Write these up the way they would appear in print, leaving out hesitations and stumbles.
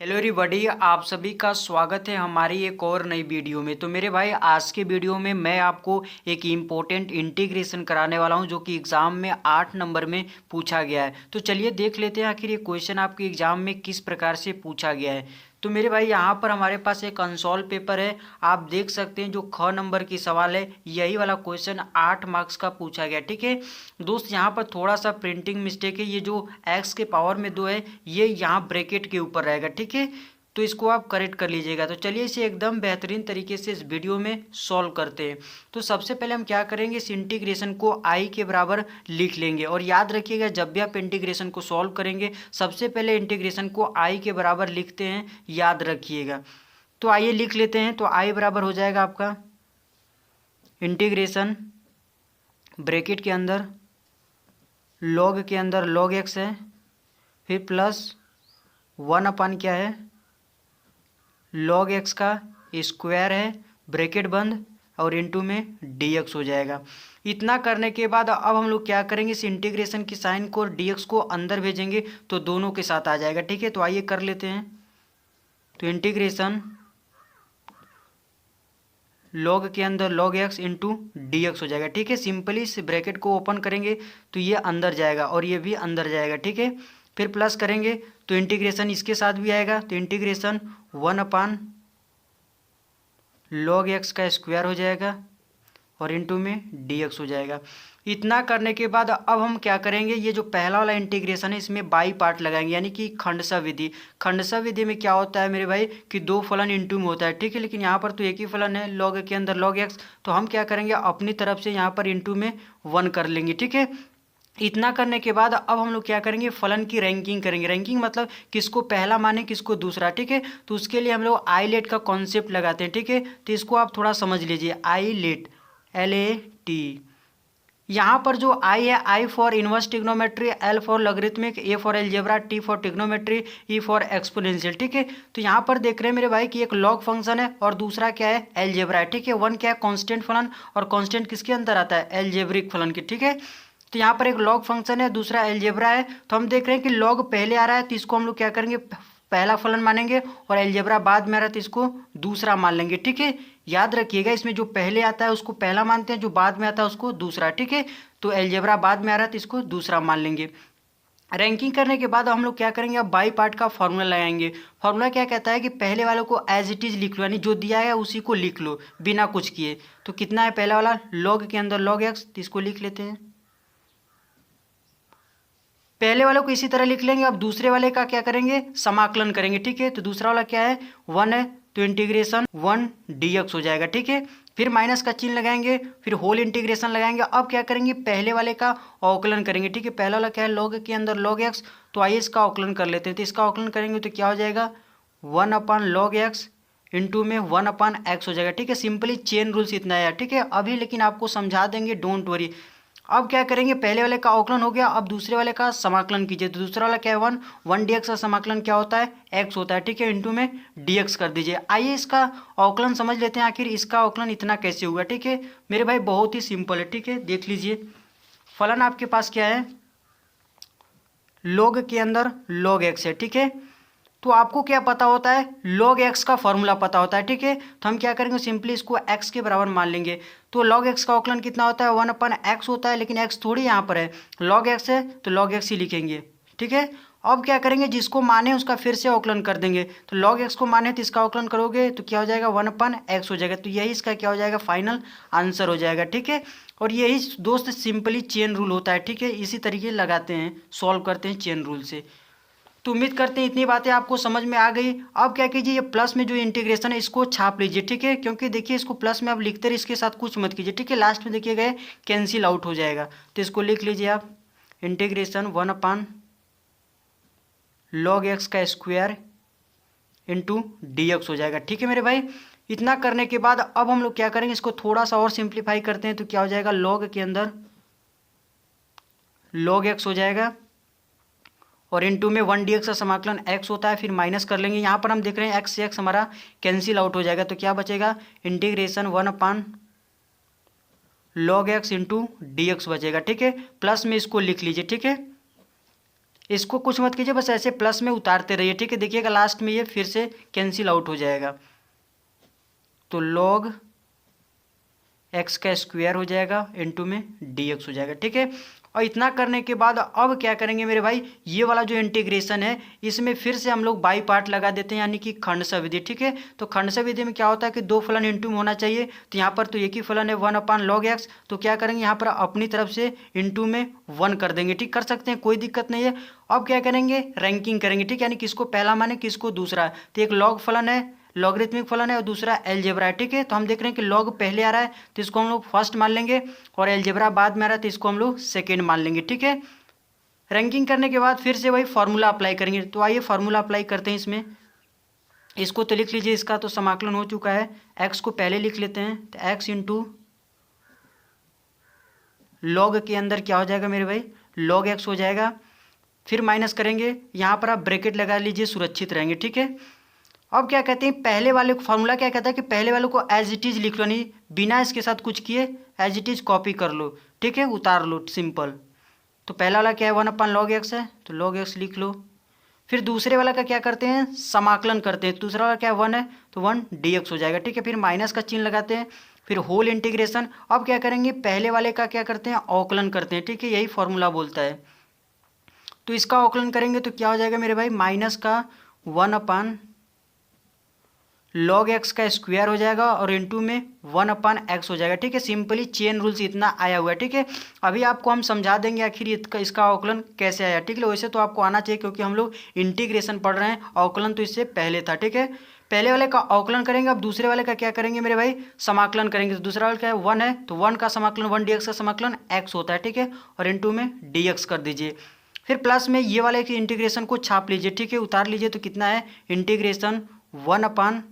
Hello everybody, आप सभी का स्वागत है हमारी एक और नई वीडियो में। तो मेरे भाई, आज के वीडियो में मैं आपको एक इम्पोर्टेंट इंटीग्रेशन कराने वाला हूं जो कि एग्ज़ाम में 8 नंबर में पूछा गया है। तो चलिए देख लेते हैं आखिर ये क्वेश्चन आपके एग्ज़ाम में किस प्रकार से पूछा गया है। तो मेरे भाई, यहाँ पर हमारे पास एक अनसॉल्व पेपर है। आप देख सकते हैं जो ख नंबर की सवाल है, यही वाला क्वेश्चन 8 मार्क्स का पूछा गया। ठीक है दोस्त, यहाँ पर थोड़ा सा प्रिंटिंग मिस्टेक है। ये जो एक्स के पावर में 2 है, ये यहाँ ब्रैकेट के ऊपर रहेगा। ठीक है, तो इसको आप करेक्ट कर लीजिएगा। तो चलिए इसे एकदम बेहतरीन तरीके से इस वीडियो में सॉल्व करते हैं। तो सबसे पहले हम क्या करेंगे, इस इंटीग्रेशन को आई के बराबर लिख लेंगे। और याद रखिएगा, जब भी आप इंटीग्रेशन को सॉल्व करेंगे सबसे पहले इंटीग्रेशन को आई के बराबर लिखते हैं, याद रखिएगा। तो आइए लिख लेते हैं। तो आई बराबर हो जाएगा आपका इंटीग्रेशन ब्रैकेट के अंदर लॉग के अंदर लॉग एक्स है, फिर प्लस 1 क्या है, लॉग एक्स का स्क्वायर है, ब्रैकेट बंद, और इनटू में dx हो जाएगा। इतना करने के बाद अब हम लोग क्या करेंगे, इस इंटीग्रेशन की साइन को और dx को अंदर भेजेंगे तो दोनों के साथ आ जाएगा। ठीक है, तो आइए कर लेते हैं। तो इंटीग्रेशन लॉग के अंदर लॉग एक्स इंटू dx हो जाएगा। ठीक है, सिंपली इस ब्रैकेट को ओपन करेंगे तो ये अंदर जाएगा और ये भी अंदर जाएगा। ठीक है, फिर प्लस करेंगे तो इंटीग्रेशन इसके साथ भी आएगा। तो इंटीग्रेशन 1 लॉग एक्स का स्क्वायर हो जाएगा और इनटू में dx हो जाएगा। इतना करने के बाद अब हम क्या करेंगे, ये जो पहला वाला इंटीग्रेशन है इसमें बाई पार्ट लगाएंगे, यानी कि खंडसा विधि। खंडसा विधि में क्या होता है मेरे भाई कि 2 फलन इनटू में होता है। ठीक है, लेकिन यहाँ पर तो एक ही फलन है, लॉग के अंदर लॉग एक्स। तो हम क्या करेंगे, अपनी तरफ से यहाँ पर इनटू में 1 कर लेंगे। ठीक है, इतना करने के बाद अब हम लोग क्या करेंगे, फलन की रैंकिंग करेंगे। रैंकिंग मतलब किसको पहला माने किसको दूसरा। ठीक है, तो उसके लिए हम लोग आई लेट का कॉन्सेप्ट लगाते हैं। ठीक है, तो इसको आप थोड़ा समझ लीजिए। I late, LAT। यहाँ पर जो आई है, I for inverse trigonometry, L for logarithmic, A for algebra, T for trigonometry, E for exponential. ठीक है, तो यहाँ पर देख रहे हैं मेरे भाई कि एक लॉग फंक्शन है और दूसरा क्या है, अलजेब्रा है। ठीक है, 1 क्या है, कांस्टेंट फलन, और कांस्टेंट किसके अंदर आता है, अलजेब्रिक फलन के। ठीक है, तो यहाँ पर एक लॉग फंक्शन है, दूसरा अलजेब्रा है। तो हम देख रहे हैं कि लॉग पहले आ रहा है तो इसको हम लोग क्या करेंगे, पहला फलन मानेंगे, और अलजेब्रा बाद में आ रहा है तो इसको दूसरा मान लेंगे। ठीक है, याद रखिएगा, इसमें जो पहले आता है उसको पहला मानते हैं, जो बाद में आता है उसको दूसरा। ठीक है, तो अलजेब्रा बाद में आ रहा है तो इसको दूसरा मान लेंगे। रैंकिंग करने के बाद हम लोग क्या करेंगे, अब बाई पार्ट का फॉर्मूला लगाएंगे। फॉर्मूला क्या कहता है कि पहले वालों को एज इट इज लिख लो, यानी जो दिया है उसी को लिख लो बिना कुछ किए। तो कितना है पहला वाला, लॉग के अंदर लॉग एक्स, तो इसको लिख लेते हैं। पहले वाले को इसी तरह लिख लेंगे। अब दूसरे वाले का क्या करेंगे, समाकलन करेंगे। ठीक है, तो दूसरा वाला क्या है, 1 है, तो इंटीग्रेशन 1 dx हो जाएगा। ठीक है, फिर माइनस का चिन्ह लगाएंगे, फिर होल इंटीग्रेशन लगाएंगे। अब क्या करेंगे, पहले वाले का अवकलन करेंगे। ठीक है, पहला वाला क्या है, लॉग के अंदर लॉग एक्स, तो आइए इसका अवकलन कर लेते हैं। तो इसका अवकलन करेंगे तो क्या हो जाएगा, 1/log x इंटू में 1/x हो जाएगा। ठीक है, सिंपली चेन रूल्स इतना है। ठीक है, अभी लेकिन आपको समझा देंगे, डोंट वरी। अब क्या करेंगे, पहले वाले का अवकलन हो गया, अब दूसरे वाले का समाकलन कीजिए। तो दूसरा वाला क्या है, 1 dx का समाकलन क्या होता है, x होता है। ठीक है, इंटू में dx कर दीजिए। आइए इसका अवकलन समझ लेते हैं, आखिर इसका अवकलन इतना कैसे हुआ। ठीक है मेरे भाई, बहुत ही सिंपल है। ठीक है, देख लीजिए, फलन आपके पास क्या है, log के अंदर log x है। ठीक है, तो आपको क्या पता होता है, log x का फॉर्मूला पता होता है। ठीक है, तो हम क्या करेंगे, सिंपली इसको x के बराबर मान लेंगे। तो log x का अवकलन कितना होता है, 1/x होता है, लेकिन x थोड़ी यहाँ पर है, log x है तो log x ही लिखेंगे। ठीक है, अब क्या करेंगे, जिसको माने उसका फिर से अवकलन कर देंगे। तो log x को माने तो इसका अवकलन करोगे तो क्या हो जाएगा, 1/x हो जाएगा। तो यही इसका क्या हो जाएगा, फाइनल आंसर हो जाएगा। ठीक है, और यही दोस्त सिंपली चेन रूल होता है। ठीक है, इसी तरीके लगाते हैं, सॉल्व करते हैं चेन रूल से। तो उम्मीद करते हैं इतनी बातें आपको समझ में आ गई। अब क्या कीजिए, ये प्लस में जो इंटीग्रेशन है इसको छाप लीजिए। ठीक है, क्योंकि देखिए इसको प्लस में आप लिखते रहिए, इसके साथ कुछ मत कीजिए। ठीक है, लास्ट में देखिए गए कैंसिल आउट हो जाएगा। तो इसको लिख लीजिए आप, इंटीग्रेशन 1/log x का स्क्वायर इंटू dx हो जाएगा। ठीक है मेरे भाई, इतना करने के बाद अब हम लोग क्या करेंगे, इसको थोड़ा सा और सिंप्लीफाई करते हैं। तो क्या हो जाएगा, log के अंदर log x हो जाएगा, और इनटू में 1 dx का समाकलन x होता है, फिर माइनस कर लेंगे। यहाँ पर हम देख रहे हैं x से x हमारा कैंसिल आउट हो जाएगा। तो क्या बचेगा, integration 1/log x into dx बचेगा। ठीक है, प्लस में इसको लिख लीजिए। ठीक है, इसको कुछ मत कीजिए, बस ऐसे प्लस में उतारते रहिए, ठीक है। देखिएगा लास्ट में ये फिर से कैंसिल आउट हो जाएगा, तो log x का स्क्वायर हो जाएगा इनटू में dx हो जाएगा, ठीक है। और इतना करने के बाद अब क्या करेंगे मेरे भाई, ये वाला जो इंटीग्रेशन है इसमें फिर से हम लोग बाई पार्ट लगा देते हैं, यानी कि खंडशः विधि, ठीक है। तो खंडशः विधि में क्या होता है कि दो फलन इंटू में होना चाहिए, तो यहाँ पर तो एक ही फलन है 1/log x, तो क्या करेंगे यहाँ पर अपनी तरफ से इंटू में 1 कर देंगे, ठीक, कर सकते हैं, कोई दिक्कत नहीं है। अब क्या करेंगे, रैंकिंग करेंगे, ठीक, यानी किसको पहला माने किसको दूसरा। तो एक लॉग फलन है, लॉगरिथमिक फलन है, और दूसरा एलजेब्रा है, ठीक है। तो हम देख रहे हैं कि लॉग पहले आ रहा है तो इसको हम लोग फर्स्ट मान लेंगे, और एलजेब्रा बाद में आ रहा है तो इसको हम लोग सेकेंड मान लेंगे, ठीक है। रैंकिंग करने के बाद फिर से वही फार्मूला अप्लाई करेंगे, तो आइए फार्मूला अप्लाई करते हैं इसमें। इसको तो लिख लीजिए, इसका तो समाकलन हो चुका है, एक्स को पहले लिख लेते हैं, तो एक्स इंटू लॉग के अंदर क्या हो जाएगा मेरे भाई, लॉग एक्स हो जाएगा। फिर माइनस करेंगे, यहाँ पर आप ब्रैकेट लगा लीजिए, सुरक्षित रहेंगे, ठीक है। अब क्या कहते हैं, पहले वाले को फार्मूला क्या कहता है कि पहले वाले को एज इट इज़ लिख लो, नहीं बिना इसके साथ कुछ किए एज इट इज़ कॉपी कर लो, ठीक है, उतार लो, सिंपल। तो पहला वाला क्या है 1/log x है, तो log x लिख लो। फिर दूसरे वाला का क्या करते हैं, समाकलन करते हैं, दूसरा वाला क्या है 1 है, तो 1 dx हो जाएगा, ठीक है। फिर माइनस का चिन्ह लगाते हैं, फिर होल इंटीग्रेशन। अब क्या करेंगे, पहले वाले का क्या करते हैं, अवकलन करते हैं, ठीक है, यही फॉर्मूला बोलता है। तो इसका अवकलन करेंगे तो क्या हो जाएगा मेरे भाई, माइनस का 1/log x का स्क्वायर हो जाएगा, और इंटू में 1/x हो जाएगा, ठीक है। सिंपली चेन रूल्स इतना आया हुआ है, ठीक है। अभी आपको हम समझा देंगे आखिर इसका अवकलन कैसे आया, ठीक है। वैसे तो आपको आना चाहिए क्योंकि हम लोग इंटीग्रेशन पढ़ रहे हैं, अवकलन तो इससे पहले था, ठीक है। पहले वाले का अवकलन करेंगे, अब दूसरे वाले का क्या करेंगे मेरे भाई, समाकलन करेंगे। तो दूसरा वाला क्या है 1 है, तो 1 का समाकलन 1 dx का समाकलन x होता है, ठीक है, और इंटू में dx कर दीजिए। फिर प्लस में ये वाले की इंटीग्रेशन को छाप लीजिए, ठीक है, उतार लीजिए, तो कितना है इंटीग्रेशन 1/log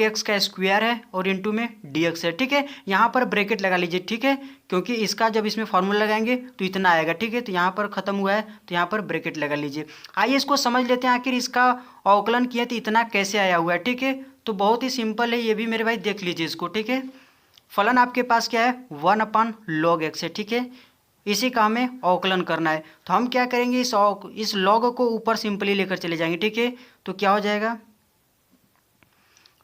x का स्क्वायर है, और इंटू में dx है, ठीक है। यहाँ पर ब्रैकेट लगा लीजिए, ठीक है, क्योंकि इसका जब इसमें फॉर्मूला लगाएंगे तो इतना आएगा, ठीक है। तो यहाँ पर खत्म हुआ है तो यहाँ पर ब्रैकेट लगा लीजिए। आइए इसको समझ लेते हैं, आखिर इसका अवकलन किया तो इतना कैसे आया हुआ है, ठीक है। तो बहुत ही सिंपल है, ये भी मेरे भाई देख लीजिए इसको, ठीक है। फलन आपके पास क्या है 1/log x है, ठीक है, इसी का हमें अवकलन करना है। तो हम क्या करेंगे, इस लॉग को ऊपर सिंपली लेकर चले जाएंगे, ठीक है। तो क्या हो जाएगा,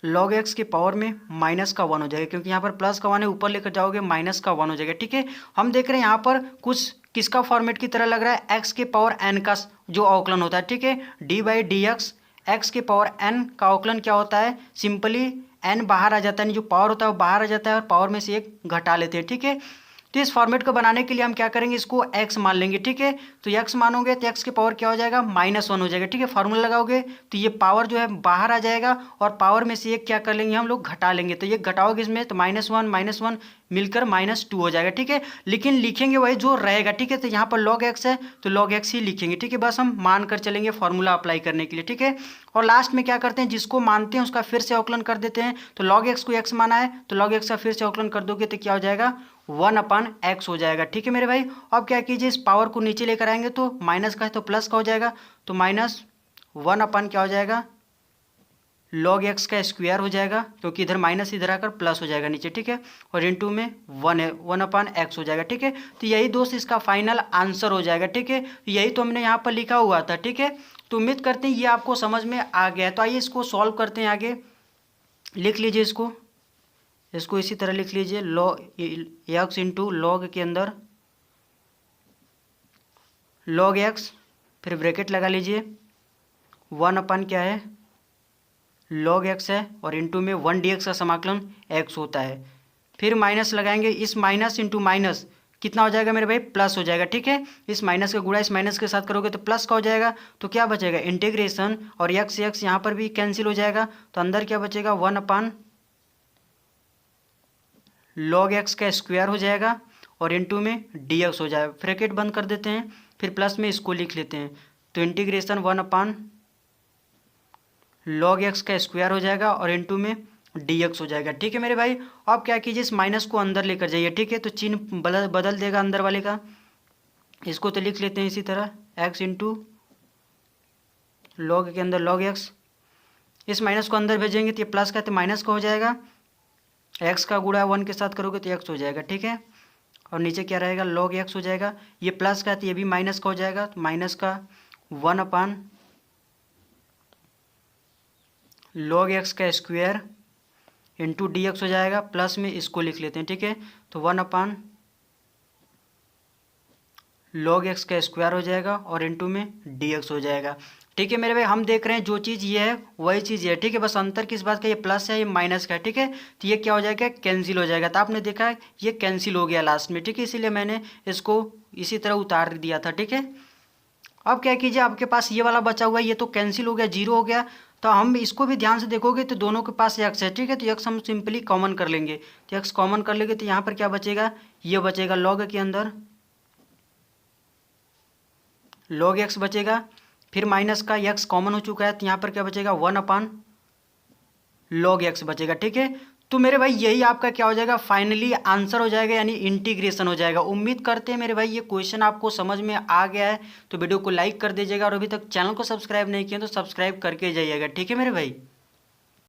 log x के पावर में माइनस का 1 हो जाएगा, क्योंकि यहाँ पर प्लस का 1 है, ऊपर लेकर जाओगे माइनस का 1 हो जाएगा, ठीक है। हम देख रहे हैं यहाँ पर कुछ किसका फॉर्मेट की तरह लग रहा है, x के पावर n का जो अवकलन होता है, ठीक है, d/dx। x के पावर n का अवकलन क्या होता है, सिंपली n बाहर आ जाता है, जो पावर होता है वो बाहर आ जाता है, और पावर में से एक घटा लेते हैं, ठीक है। तो इस फॉर्मेट को बनाने के लिए हम क्या करेंगे, इसको x मान लेंगे, ठीक है। तो x मानोगे तो x के पावर क्या हो जाएगा, -1 हो जाएगा, ठीक है। फार्मूला लगाओगे तो ये पावर जो है बाहर आ जाएगा, और पावर में से एक क्या कर लेंगे हम लोग, घटा लेंगे। तो ये घटाओगे इसमें तो -1 मिलकर -2 हो जाएगा, ठीक है। लेकिन लिखेंगे वही जो रहेगा, ठीक है। तो यहाँ पर log x है तो log x ही लिखेंगे, ठीक है, बस हम मान कर चलेंगे फॉर्मूला अप्लाई करने के लिए, ठीक है। और लास्ट में क्या करते हैं, जिसको मानते हैं उसका फिर से अवकलन कर देते हैं। तो log x को x माना है तो log x का फिर से अवकलन कर दोगे तो क्या हो जाएगा, 1/x हो जाएगा, ठीक है मेरे भाई। अब क्या कीजिए, इस पावर को नीचे लेकर आएंगे तो माइनस का है तो प्लस का हो जाएगा, तो -1 क्या हो जाएगा, log x का स्क्वायर हो जाएगा, क्योंकि इधर माइनस इधर आकर प्लस हो जाएगा नीचे, ठीक है, और इंटू में 1 है, 1/x हो जाएगा, ठीक है। तो यही दोस्त इसका फाइनल आंसर हो जाएगा, ठीक है। यही तो हमने यहाँ पर लिखा हुआ था, ठीक है। तो उम्मीद करते हैं ये आपको समझ में आ गया है। तो आइए इसको सॉल्व करते हैं, आगे लिख लीजिए इसको इसी तरह लिख लीजिए, x इंटू लॉग के अंदर log x, फिर ब्रैकेट लगा लीजिए, 1 क्या है log x है, और इंटू में 1 dx का समाकलन x होता है। फिर माइनस लगाएंगे, इस माइनस इंटू माइनस कितना हो जाएगा मेरे भाई, प्लस हो जाएगा, ठीक है। इस माइनस का गुणा इस माइनस के साथ करोगे तो प्लस का हो जाएगा, तो क्या बचेगा इंटीग्रेशन, और x यहाँ पर भी कैंसिल हो जाएगा, तो अंदर क्या बचेगा 1/log x का स्क्वायर हो जाएगा, और इंटू में dx हो जाएगा। ब्रैकेट बंद कर देते हैं, फिर प्लस में इसको लिख लेते हैं, तो इंटीग्रेशन 1/log x का स्क्वायर हो जाएगा, और इंटू में dx हो जाएगा, ठीक है मेरे भाई। अब क्या कीजिए, इस माइनस को अंदर लेकर जाइए, ठीक है, तो चिन्ह बदल देगा अंदर वाले का। इसको तो लिख लेते हैं इसी तरह, x इंटू लॉग के अंदर log x, इस माइनस को अंदर भेजेंगे तो ये प्लस का तो माइनस का हो जाएगा, x का गुणा 1 के साथ करोगे तो x हो जाएगा, ठीक है। और नीचे क्या रहेगा, log x हो जाएगा। ये प्लस का है तो ये भी माइनस का हो जाएगा, तो माइनस का 1/log x का स्क्वायर इंटू डी एक्स हो जाएगा। प्लस में इसको लिख लेते हैं, ठीक है, तो 1/log x का स्क्वायर हो जाएगा और इंटू में डी एक्स हो जाएगा। ठीक है मेरे भाई, हम देख रहे हैं जो चीज़ ये है वही चीज़ ये है, ठीक है, बस अंतर किस बात का, ये प्लस है ये माइनस का है, ठीक है, तो ये क्या हो जाएगा, कैंसिल हो जाएगा। तो आपने देखा है ये कैंसिल हो गया लास्ट में, ठीक है, इसीलिए मैंने इसको इसी तरह उतार दिया था, ठीक है। अब क्या कीजिए, आपके पास ये वाला बचा हुआ है, ये तो कैंसिल हो गया, जीरो हो गया, तो हम इसको भी ध्यान से देखोगे तो दोनों के पास एक्स है, ठीक है, तो एक्स हम सिंपली कॉमन कर लेंगे। तो एक्स कॉमन कर लेंगे तो यहाँ पर क्या बचेगा, ये बचेगा लॉग के अंदर log x बचेगा, फिर माइनस का x कॉमन हो चुका है तो यहाँ पर क्या बचेगा, 1/log x बचेगा, ठीक है। तो मेरे भाई यही आपका क्या हो जाएगा, फाइनली आंसर हो जाएगा, यानी इंटीग्रेशन हो जाएगा। उम्मीद करते हैं मेरे भाई ये क्वेश्चन आपको समझ में आ गया है, तो वीडियो को लाइक कर दीजिएगा और अभी तक चैनल को सब्सक्राइब नहीं किया तो सब्सक्राइब करके जाइएगा, ठीक है मेरे भाई।